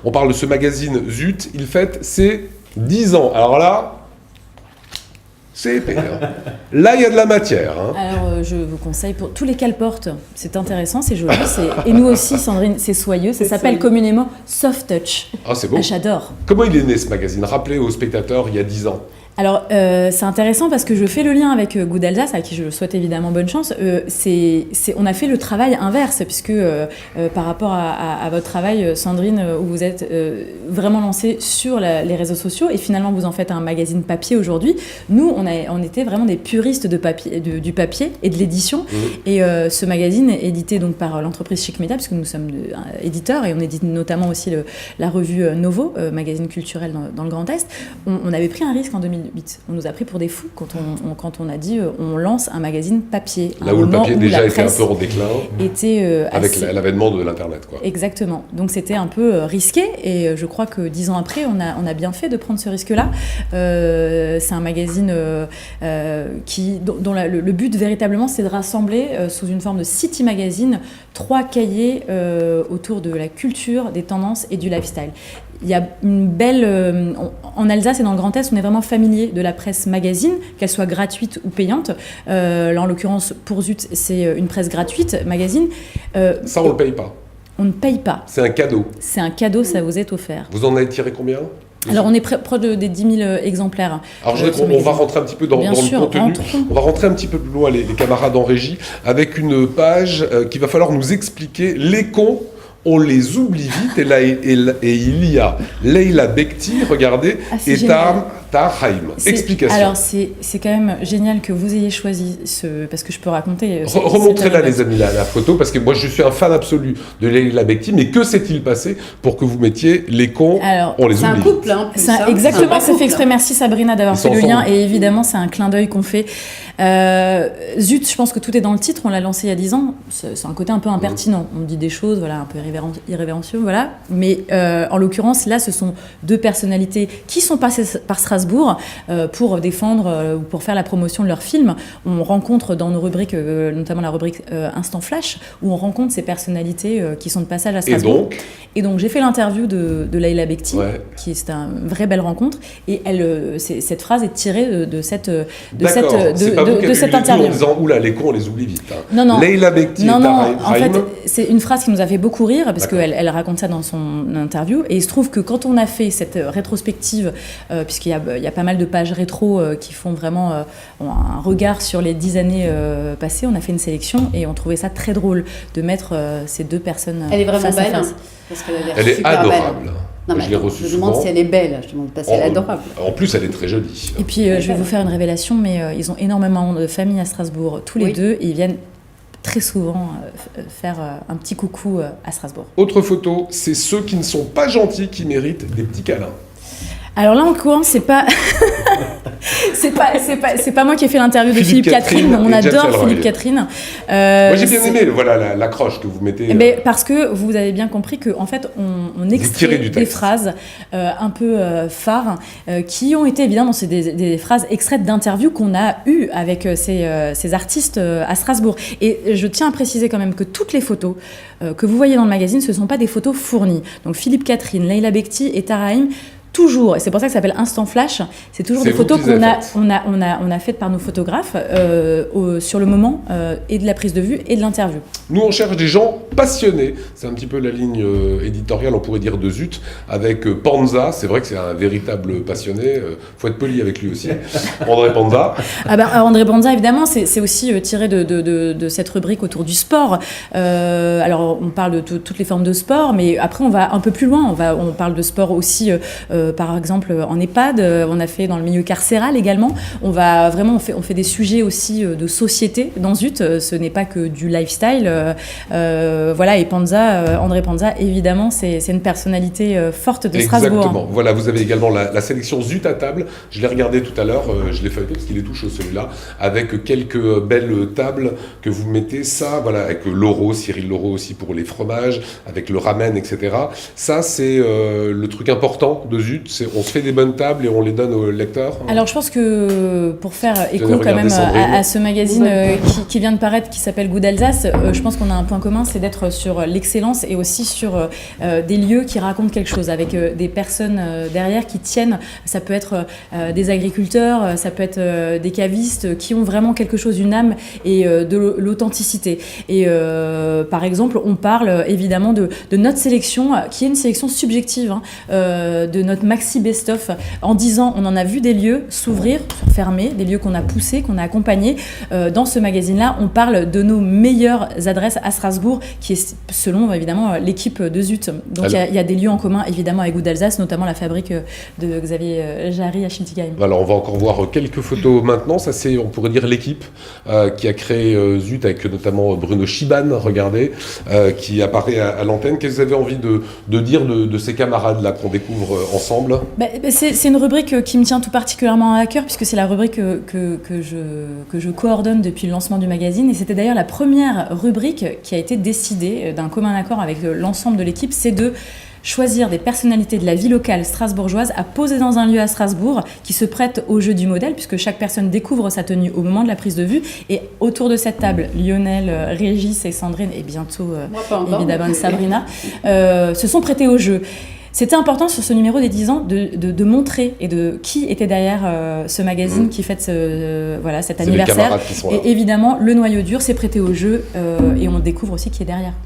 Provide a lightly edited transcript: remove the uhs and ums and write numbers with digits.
On parle de ce magazine Zut, il fête ses 10 ans. Alors là, c'est épais. Hein. Là, il y a de la matière. Hein. Alors, je vous conseille, pour tous les colportes, c'est intéressant, c'est joli. Et nous aussi, Sandrine, c'est soyeux. Ça s'appelle communément Soft Touch. Ah, c'est beau. Ah, j'adore. Comment il est né, ce magazine? Rappelez aux spectateurs, il y a 10 ans. Alors, c'est intéressant parce que je fais le lien avec Goût d'Alsace, à qui je souhaite évidemment bonne chance. On a fait le travail inverse, puisque par rapport à votre travail, Sandrine, où vous êtes vraiment lancée sur les réseaux sociaux, et finalement vous en faites un magazine papier aujourd'hui, nous, on était vraiment des puristes du papier et de l'édition. Et ce magazine est édité donc par l'entreprise Chic Media, puisque nous sommes éditeurs, et on édite notamment aussi la revue Novo, magazine culturel dans le Grand Est. On avait pris un risque en 2008. On nous a pris pour des fous quand on a dit on lance un magazine papier. Là où le papier déjà était un peu en déclin, avec l'avènement de l'Internet. Quoi. Exactement. Donc c'était un peu risqué, et je crois que 10 ans après, on a bien fait de prendre ce risque-là. C'est un magazine dont le but véritablement, c'est de rassembler sous une forme de city magazine 3 cahiers autour de la culture, des tendances et du lifestyle. Il y a une belle... en Alsace et dans le Grand Est, on est vraiment familier de la presse magazine, qu'elle soit gratuite ou payante. Là, en l'occurrence, pour Zut, c'est une presse gratuite, magazine. Ça, on ne le paye pas. On ne paye pas. C'est un cadeau. C'est un cadeau, ça vous est offert. Vous en avez tiré combien ? Alors, on est proche des 10 000 exemplaires. Alors, je voudrais qu'on va rentrer un petit peu dans le contenu. On va rentrer un petit peu plus loin, les camarades en régie, avec une page qu'il va falloir nous expliquer. Les cons, on les oublie vite. Et il y a Leila Bekti, regardez, et Tahar Haim. Explication. Alors, c'est quand même génial que vous ayez choisi parce que je peux raconter... Remontrez-la, les amis, la photo, parce que moi, je suis un fan absolu de Leila Bekti, mais que s'est-il passé pour que vous mettiez les cons, on les oublie? C'est un couple, hein. Exactement, c'est fait exprès. Merci Sabrina d'avoir fait le lien, et évidemment, c'est un clin d'œil qu'on fait. Zut, je pense que tout est dans le titre, on l'a lancé il y a 10 ans, c'est un côté un peu impertinent. On dit des choses, voilà, un peu irrévérencieux, voilà. Mais en l'occurrence, là, ce sont 2 personnalités qui sont passées par Strasbourg pour défendre ou pour faire la promotion de leur film. On rencontre dans nos rubriques, notamment la rubrique Instant Flash, où on rencontre ces personnalités qui sont de passage à Strasbourg. Et donc j'ai fait l'interview de Leila Bekti, qui c'est une vraie belle rencontre. Et cette phrase est tirée de cette interview. En disant oula, les cons, on les oublie vite. Hein. Non. Leila Bekti, en fait, c'est une phrase qui nous a fait beaucoup rire parce qu'elle raconte ça dans son interview. Et il se trouve que quand on a fait cette rétrospective, puisqu'il y a pas mal de pages rétro qui font vraiment un regard sur les 10 années passées, on a fait une sélection et on trouvait ça très drôle de mettre ces 2 personnes. Elle est vraiment belle. Parce elle est adorable. Belle. Non, mais je demande si elle est belle, je demande pas si elle est adorable. En plus, elle est très jolie. Et puis, je vais vous faire une révélation, mais ils ont énormément de familles à Strasbourg, tous les 2, et ils viennent très souvent faire un petit coucou à Strasbourg. Autre photo, c'est ceux qui ne sont pas gentils qui méritent des petits câlins. Alors là, en l'occurrence, c'est pas moi qui ai fait l'interview de Philippe Catherine. On adore Philippe Catherine. Moi, j'ai bien aimé l'accroche que vous mettez. Mais parce que vous avez bien compris qu'en fait, on extrait des phrases un peu phares qui ont été, évidemment, c'est des phrases extraites d'interviews qu'on a eues avec ces artistes à Strasbourg. Et je tiens à préciser quand même que toutes les photos que vous voyez dans le magazine, ce ne sont pas des photos fournies. Donc Philippe Catherine, Leila Bekti et Tahar Haim, toujours, et c'est pour ça que ça s'appelle Instant Flash, c'est toujours des photos qu'on a faites par nos photographes sur le moment et de la prise de vue et de l'interview. Nous, on cherche des gens passionnés. C'est un petit peu la ligne éditoriale, on pourrait dire, de Zut, avec Panza. C'est vrai que c'est un véritable passionné. Faut être poli avec lui aussi. André Panza. André Panza, évidemment, c'est aussi tiré de cette rubrique autour du sport. Alors, on parle de toutes les formes de sport, mais après, on va un peu plus loin. On parle de sport aussi... par exemple en EHPAD, on a fait dans le milieu carcéral également. On fait des sujets aussi de société dans Zut. Ce n'est pas que du lifestyle. Voilà, et André Panza, évidemment, c'est une personnalité forte de Strasbourg. Exactement. Voilà, vous avez également la sélection Zut à table. Je l'ai regardé tout à l'heure, je l'ai feuilleté parce qu'il est tout chaud celui-là, avec quelques belles tables que vous mettez. Ça, voilà, avec Cyril Laureau aussi pour les fromages, avec le ramen, etc. Ça, c'est le truc important de Zut. Zut, on se fait des bonnes tables et on les donne aux lecteurs. Alors je pense que pour faire écho quand même à ce magazine qui vient de paraître, qui s'appelle Goût d'Alsace, je pense qu'on a un point commun, c'est d'être sur l'excellence et aussi sur des lieux qui racontent quelque chose, avec des personnes derrière qui tiennent. Ça peut être des agriculteurs, ça peut être des cavistes qui ont vraiment quelque chose, une âme et de l'authenticité. Et par exemple, on parle évidemment de notre sélection, qui est une sélection subjective, de notre maxi best-of, en disant on en a vu des lieux s'ouvrir, se fermer, des lieux qu'on a poussés, qu'on a accompagnés. Dans ce magazine-là, on parle de nos meilleures adresses à Strasbourg, qui est selon évidemment l'équipe de Zut. Donc il y a des lieux en commun évidemment avec Goût d'Alsace, notamment la fabrique de Xavier Jarry à Schiltigheim. Alors on va encore voir quelques photos maintenant. Ça c'est, on pourrait dire, l'équipe qui a créé Zut, avec notamment Bruno Chiban, regardez, qui apparaît à l'antenne. Qu'est-ce que vous avez envie de dire de ces camarades-là qu'on découvre ensemble? C'est une rubrique qui me tient tout particulièrement à cœur, puisque c'est la rubrique que je coordonne depuis le lancement du magazine. Et c'était d'ailleurs la première rubrique qui a été décidée d'un commun accord avec l'ensemble de l'équipe, c'est de choisir des personnalités de la vie locale strasbourgeoise à poser dans un lieu à Strasbourg qui se prête au jeu du modèle, puisque chaque personne découvre sa tenue au moment de la prise de vue. Et autour de cette table, Lionel, Régis et Sandrine, et bientôt évidemment Sabrina, se sont prêtés au jeu. C'était important sur ce numéro des 10 ans de montrer et de qui était derrière ce magazine qui fête cet anniversaire. Et évidemment, le noyau dur s'est prêté au jeu et on découvre aussi qui est derrière.